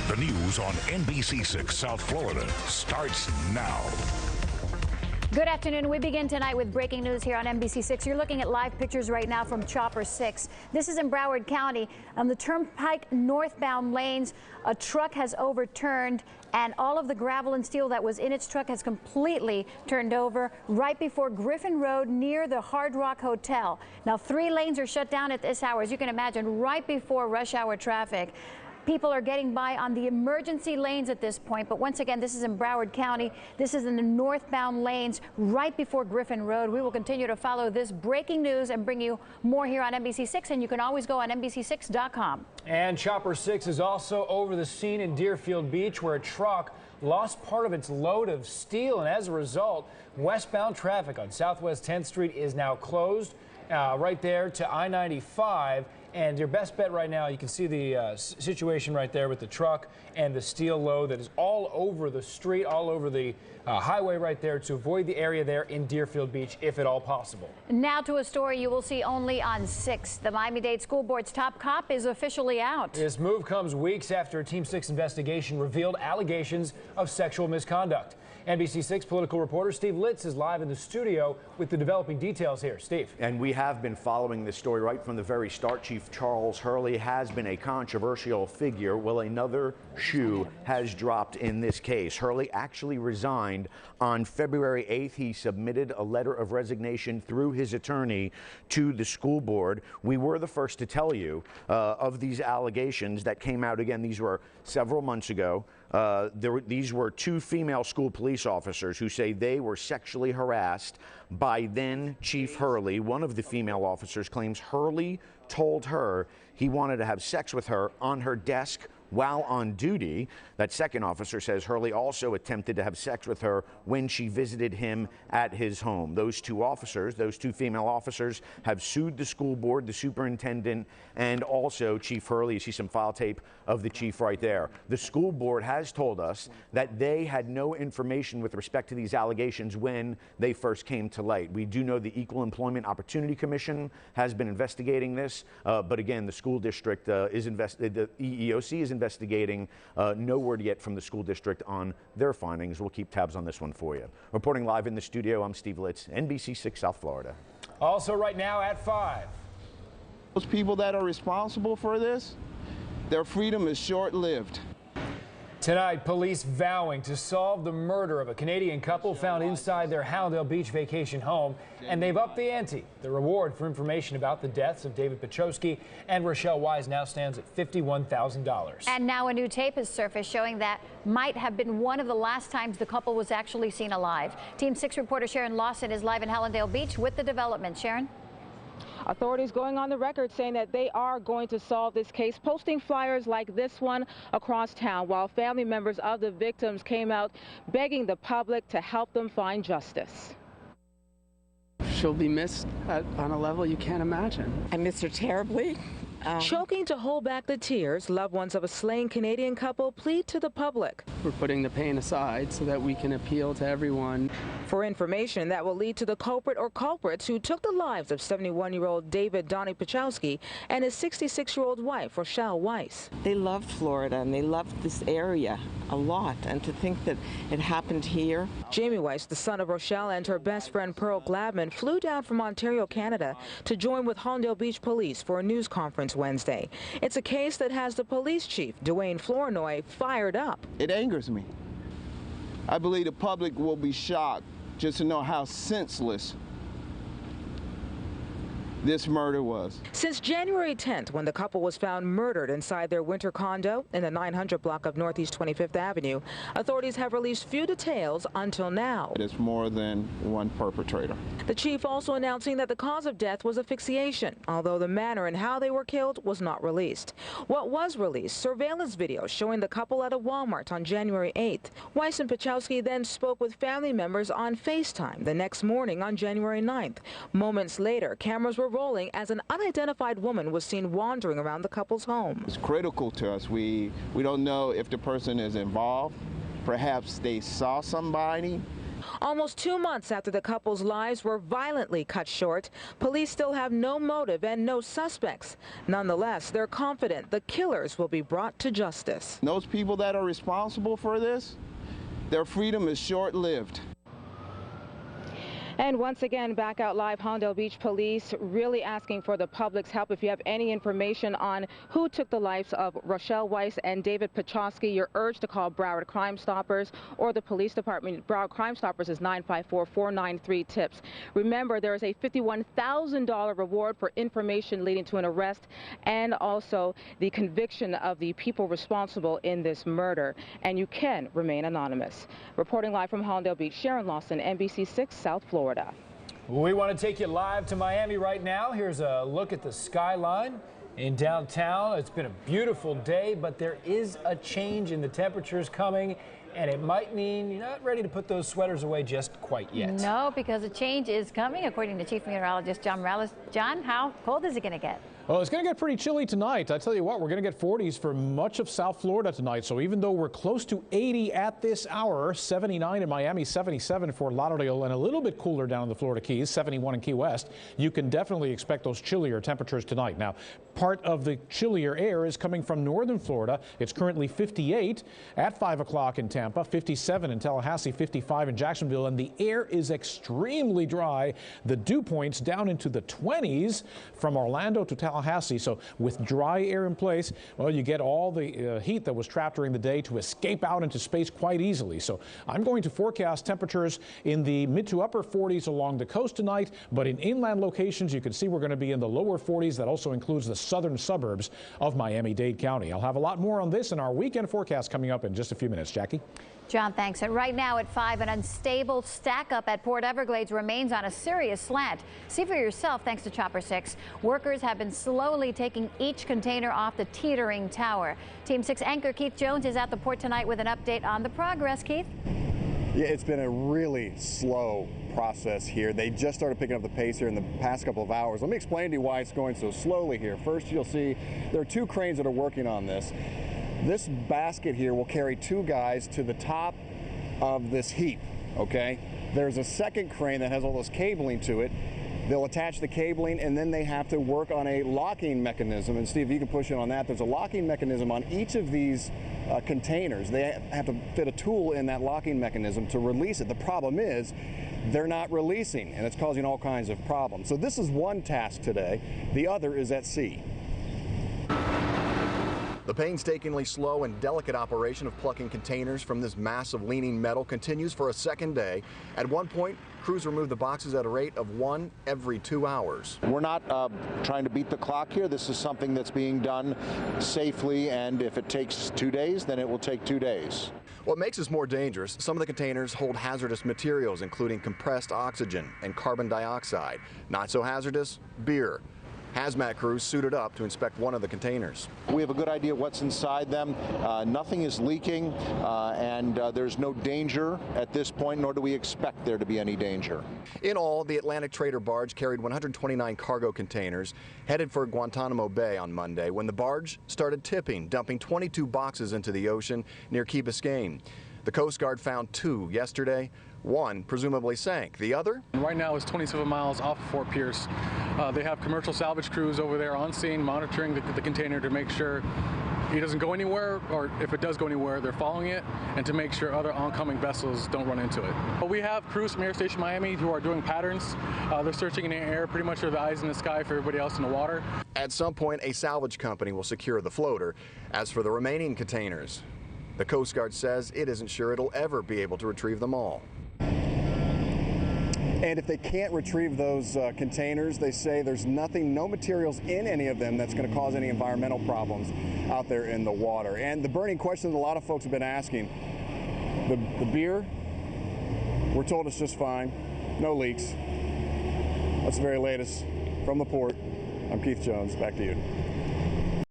The news on NBC 6 South Florida starts now. Good afternoon. We begin tonight with breaking news here on NBC 6. You're looking at live pictures right now from Chopper 6. This is in Broward County. On the Turnpike northbound lanes, a truck has overturned, and all of the gravel and steel that was in its truck has completely turned over right before Griffin Road near the Hard Rock Hotel. Now, 3 lanes are shut down at this hour, as you can imagine, right before rush hour traffic. People are getting by on the emergency lanes at this point, but once again, this is in Broward County. This is in the northbound lanes right before Griffin Road. We will continue to follow this breaking news and bring you more here on NBC 6, and you can always go on NBC6.com. And Chopper 6 is also over the scene in Deerfield Beach, where a truck lost part of its load of steel, and as a result, westbound traffic on Southwest 10th Street is now closed right there to I-95. And your best bet right now, you can see the situation right there with the truck and the steel load that is all over the street, all over the highway right there, to avoid the area there in Deerfield Beach, if at all possible. Now to a story you will see only on 6. The Miami-Dade School Board's top cop is officially out. This move comes weeks after a Team 6 investigation revealed allegations of sexual misconduct. NBC 6 political reporter Steve Litz is live in the studio with the developing details here. Steve. And we have been following this story right from the very start. Chief Charles Hurley has been a controversial figure. Well, another shoe has dropped in this case. Hurley actually resigned on February 8th. He submitted a letter of resignation through his attorney to the school board. We were the first to tell you of these allegations that came out. Again, these were several months ago. These were 2 female school police officers who say they were sexually harassed by then Chief Hurley. One of the female officers claims Hurley told her he wanted to have sex with her on her desk while on duty. That second officer says Hurley also attempted to have sex with her when she visited him at his home. Those 2 officers, those 2 female officers, have sued the school board, the superintendent, and also Chief Hurley. You see some file tape of the chief right there. The school board has told us that they had no information with respect to these allegations when they first came to light. We do know the Equal Employment Opportunity Commission has been investigating this, but again, the school district the EEOC is investigating. No word yet from the school district on their findings. We'll keep tabs on this one for you. Reporting live in the studio, I'm Steve Litz, NBC 6 South Florida. Also right now at 5. Those people that are responsible for this, their freedom is short-lived. Tonight, police vowing to solve the murder of a Canadian couple found inside their Hallandale Beach vacation home, and they've upped the ante. The reward for information about the deaths of David Pachowski and Rochelle Wise now stands at $51,000. And now a new tape has surfaced showing that might have been one of the last times the couple was actually seen alive. Team 6 reporter Sharon Lawson is live in Hallandale Beach with the development. Sharon? Authorities going on the record saying that they are going to solve this case, posting flyers like this one across town, while family members of the victims came out begging the public to help them find justice. She'll be missed on a level you can't imagine. I miss her terribly. Choking to hold back the tears, loved ones of a slain Canadian couple plead to the public. We're putting the pain aside so that we can appeal to everyone for information that will lead to the culprit or culprits who took the lives of 71-year-old David Donnie Pachowski and his 66-year-old wife, Rochelle Wise. They loved Florida and they loved this area a lot, and to think that it happened here. Jamie Weiss, the son of Rochelle and her best friend Pearl Gladman, flew down from Ontario, Canada to join with Hallandale Beach Police for a news conference Wednesday. It's a case that has the police chief, Dwayne Flournoy, fired up. It angers me. I believe the public will be shocked just to know how senseless this murder was. Since January 10th, when the couple was found murdered inside their winter condo in the 900 block of Northeast 25th Avenue, authorities have released few details until now. It's more than one perpetrator. The chief also announcing that the cause of death was asphyxiation, although the manner and how they were killed was not released. What was released, surveillance video showing the couple at a Walmart on January 8th. Weiss and Pachowski then spoke with family members on FaceTime the next morning on January 9th. Moments later, cameras were rolling as an unidentified woman was seen wandering around the couple's home. It's critical to us. We don't know if the person is involved. Perhaps they saw somebody Almost 2 months after the couple's lives were violently cut short, police still have no motive and no suspects. Nonetheless, they're confident the killers will be brought to justice. Those people that are responsible for this, their freedom is short-lived. And once again, back out live, Hallandale Beach Police really asking for the public's help. If you have any information on who took the lives of Rochelle Weiss and David Pachowski, you're urged to call Broward Crime Stoppers or the police department. Broward Crime Stoppers is 954-493-TIPS. Remember, there is a $51,000 reward for information leading to an arrest and also the conviction of the people responsible in this murder. And you can remain anonymous. Reporting live from Hallandale Beach, Sharon Lawson, NBC 6 South Florida. We want to take you live to Miami right now. Here's a look at the skyline in downtown. It's been a beautiful day, but there is a change in the temperatures coming, and it might mean you're not ready to put those sweaters away just quite yet. No, because a change is coming, according to Chief Meteorologist John Morales. John, how cold is it going to get? Well, it's going to get pretty chilly tonight. I tell you what, we're going to get 40s for much of South Florida tonight. So even though we're close to 80 at this hour, 79 in Miami, 77 in Fort Lauderdale, and a little bit cooler down in the Florida Keys, 71 in Key West, you can definitely expect those chillier temperatures tonight. Now, part of the chillier air is coming from northern Florida. It's currently 58 at 5 o'clock in Tampa, 57 in Tallahassee, 55 in Jacksonville, and the air is extremely dry. The dew points down into the 20s from Orlando to Tallahassee. So with dry air in place, well, you get all the heat that was trapped during the day to escape out into space quite easily. So I'm going to forecast temperatures in the mid to upper 40s along the coast tonight, but in inland locations, you can see we're going to be in the lower 40s. That also includes the southern suburbs of Miami-Dade County. I'll have a lot more on this in our weekend forecast coming up in just a few minutes. Jackie? John, thanks. And right now at 5, an unstable stack-up at Port Everglades remains on a serious slant. See for yourself, thanks to Chopper 6. Workers have been slowly taking each container off the teetering tower. Team 6 anchor Keith Jones is at the port tonight with an update on the progress. Keith? Yeah, it's been a really slow process here. They just started picking up the pace here in the past couple of hours. Let me explain to you why it's going so slowly here. First, you'll see there are 2 cranes that are working on this. This basket here will carry 2 guys to the top of this heap, okay? There's a second crane that has all this cabling to it. They'll attach the cabling, and then they have to work on a locking mechanism. And Steve, you can push in on that. There's a locking mechanism on each of these containers. They have to fit a tool in that locking mechanism to release it. The problem is they're not releasing, and it's causing all kinds of problems. So this is one task today. The other is at sea. The painstakingly slow and delicate operation of plucking containers from this mass of leaning metal continues for a second day. At one point, crews removed the boxes at a rate of 1 every 2 hours. We're not trying to beat the clock here. This is something that's being done safely, and if it takes 2 days, then it will take 2 days. What makes this more dangerous, some of the containers hold hazardous materials, including compressed oxygen and carbon dioxide. Not so hazardous, beer. Hazmat crews suited up to inspect one of the containers. We have a good idea what's inside them. Nothing is leaking, and there's no danger at this point, nor do we expect there to be any danger. In all, the Atlantic Trader barge carried 129 cargo containers headed for Guantanamo Bay on Monday when the barge started tipping, dumping 22 boxes into the ocean near Key Biscayne. The Coast Guard found 2 yesterday. One presumably sank. The other? Right now is 27 miles off of Fort Pierce. They have commercial salvage crews over there on scene monitoring the container to make sure it doesn't go anywhere, or if it does go anywhere, they're following it, and to make sure other oncoming vessels don't run into it. But we have crews from Air Station Miami who are doing patterns. They're searching in the air, pretty much with the eyes in the sky for everybody else in the water. At some point, a salvage company will secure the floater. As for the remaining containers, the Coast Guard says it isn't sure it'll ever be able to retrieve them all. And if they can't retrieve those containers, they say there's nothing, no materials in any of them that's going to cause any environmental problems out there in the water. And the burning question that a lot of folks have been asking, the beer, we're told it's just fine, no leaks. That's the very latest from the port. I'm Keith Jones, back to you.